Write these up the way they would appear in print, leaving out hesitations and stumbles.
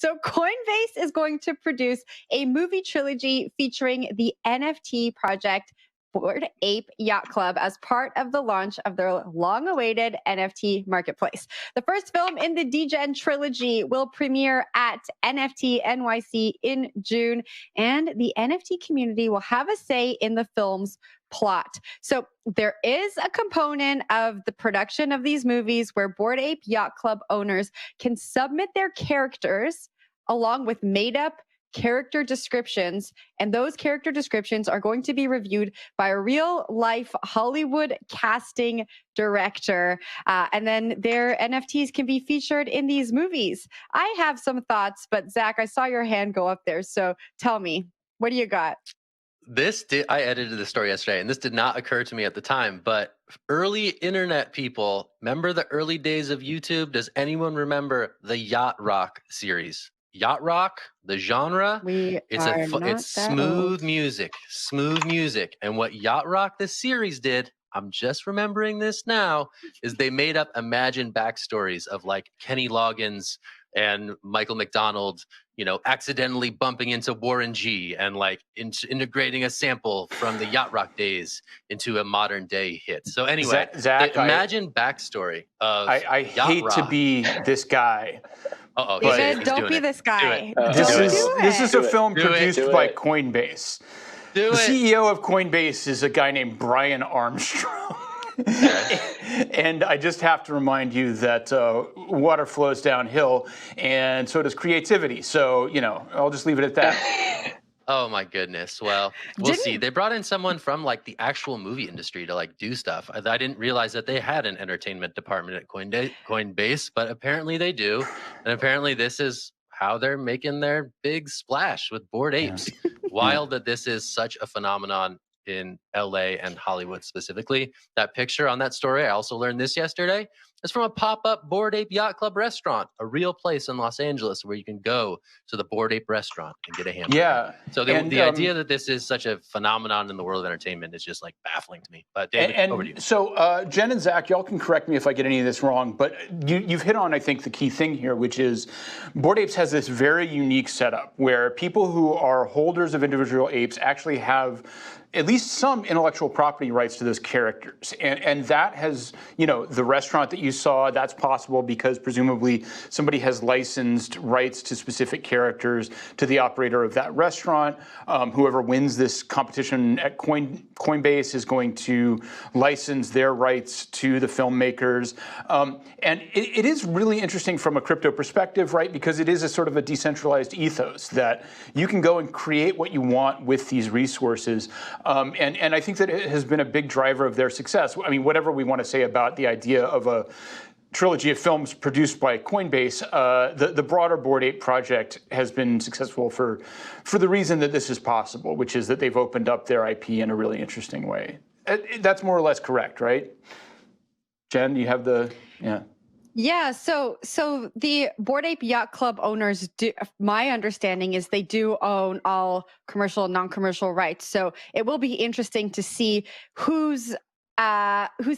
So Coinbase is going to produce a movie trilogy featuring the NFT project Bored Ape Yacht Club as part of the launch of their long-awaited NFT marketplace. The first film in the Degen Trilogy will premiere at NFT.NYC in June, and the NFT community will have a say in the film's plot. So there is a component of the production of these movies where Bored Ape Yacht Club owners can submit their characters along with made-up character descriptions, and those character descriptions are going to be reviewed by a real-life Hollywood casting director, and then their NFTs can be featured in these movies. I have some thoughts, but Zach, I saw your hand go up there, so tell me, what do you got? I edited the story yesterday, and this did not occur to me at the time, but early internet people, remember the early days of YouTube? Does anyone remember the Yacht Rock series? Yacht Rock, the genre, it's smooth music. And what Yacht Rock, the series, did, I'm just remembering this now, is they made up imagined backstories of like Kenny Loggins and Michael McDonald, accidentally bumping into Warren G and like integrating a sample from the Yacht Rock days into a modern day hit. So anyway, Zach, imagine backstory of I hate Rock. to be this guy. David, don't be this guy. This is a film produced by it. Coinbase. The CEO of Coinbase is a guy named Brian Armstrong. And I just have to remind you that water flows downhill, and so does creativity. So, I'll just leave it at that. Oh my goodness. Well, we'll see. They brought in someone from like the actual movie industry to like do stuff. I didn't realize that they had an entertainment department at Coinbase, but apparently they do. And apparently this is how they're making their big splash with Bored Apes. Wild that this is such a phenomenon in LA and Hollywood specifically. That picture on that story, I also learned this yesterday, is from a pop-up Bored Ape Yacht Club restaurant, a real place in Los Angeles where you can go to the Bored Ape restaurant and get a hamburger. Yeah. So the idea that this is such a phenomenon in the world of entertainment is just like baffling to me. But David, over to you. So Jen and Zach, y'all can correct me if I get any of this wrong, but you've hit on, I think, the key thing here, which is Bored Apes has this very unique setup where people who are holders of individual apes actually have at least some intellectual property rights to those characters. And that has, the restaurant that you saw, that's possible because presumably somebody has licensed rights to specific characters to the operator of that restaurant. Whoever wins this competition at Coinbase is going to license their rights to the filmmakers. And it is really interesting from a crypto perspective, right? Because it is a sort of a decentralized ethos that you can go and create what you want with these resources. And I think that it has been a big driver of their success. I mean, whatever we want to say about the idea of a trilogy of films produced by Coinbase, the broader Bored Ape project has been successful for the reason that this is possible, which is that they've opened up their IP in a really interesting way. That's more or less correct, right? Jen, you have Yeah, so the Bored Ape Yacht Club owners do. My understanding is they do own all commercial and non-commercial rights. So it will be interesting to see whose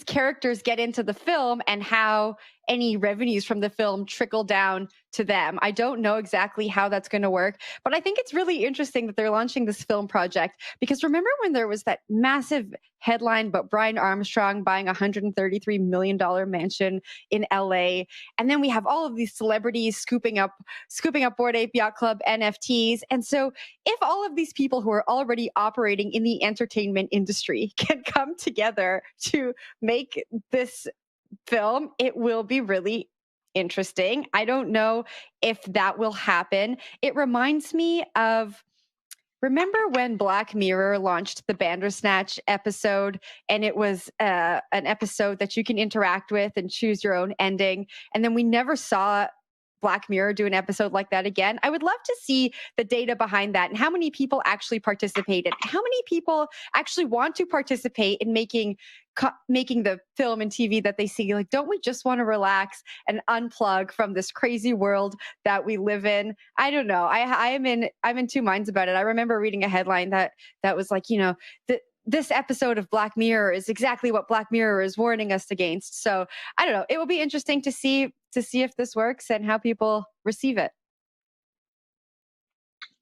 characters get into the film and how any revenues from the film trickle down to them. I don't know exactly how that's going to work, but I think it's really interesting that they're launching this film project because remember when there was that massive headline about Brian Armstrong buying a $133 million mansion in LA, and then we have all of these celebrities scooping up Bored Ape Yacht Club NFTs. And so if all of these people who are already operating in the entertainment industry can come together to make this film, it will be really interesting. I don't know if that will happen. It reminds me of, remember when Black Mirror launched the Bandersnatch episode, and it was an episode that you can interact with and choose your own ending, and then we never saw Black Mirror do an episode like that again. I would love to see the data behind that and how many people actually participated, how many people actually want to participate in making the film and TV that they see. Like, don't we just want to relax and unplug from this crazy world that we live in? I don't know. I'm in two minds about it. I remember reading a headline that was like, this episode of Black Mirror is exactly what Black Mirror is warning us against. So I don't know. It will be interesting to see if this works and how people receive it.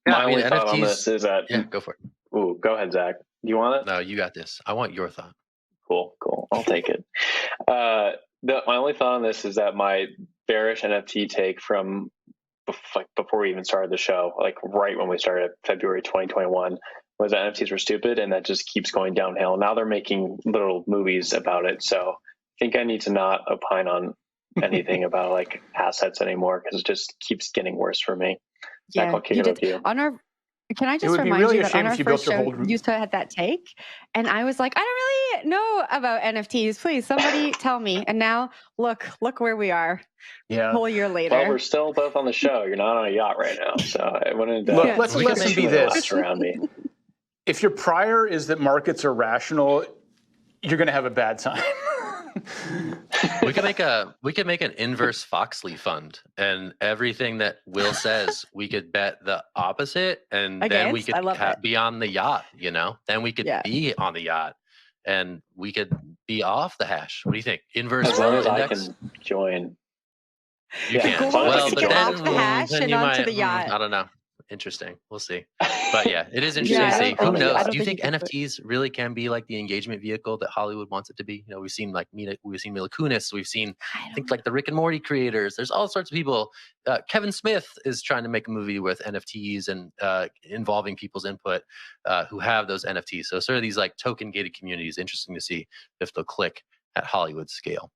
Yeah, My only thought on this is that. Yeah, go for it. Ooh, go ahead, Zach. Do you want it? No, you got this. I want your thought. Cool. I'll take it. My only thought on this is that my bearish NFT take from before we even started the show, like right when we started February 2021, was that NFTs were stupid, and that just keeps going downhill. Now they're making little movies about it. So I think I need to not opine on anything about like assets anymore, because it just keeps getting worse for me. Zach, I'll kick it up to you. Can I just remind you that on our first show, you used to have that take, and I was like, I don't really know about NFTs. Please, somebody tell me. And now look where we are. Yeah, a whole year later. Well, we're still both on the show. You're not on a yacht right now, so I wouldn't. Look, let's be this. Around me. If your prior is that markets are rational, you're going to have a bad time. we could make an inverse Foxley fund, and everything that Will says, we could bet the opposite, and then we could be on the yacht. You know, then we could be on the yacht, and we could be off the hash. What do you think? Inverse as long as index? I can join. You can. Well, but then, off the hash and onto the yacht. I don't know. Interesting. We'll see. But yeah, it is interesting to see. Who knows? Do you think NFTs really can be like the engagement vehicle that Hollywood wants it to be? You know, we've seen Mila Kunis, we've seen like the Rick and Morty creators. There's all sorts of people. Kevin Smith is trying to make a movie with NFTs and involving people's input who have those NFTs. So sort of these like token gated communities. Interesting to see if they'll click at Hollywood scale.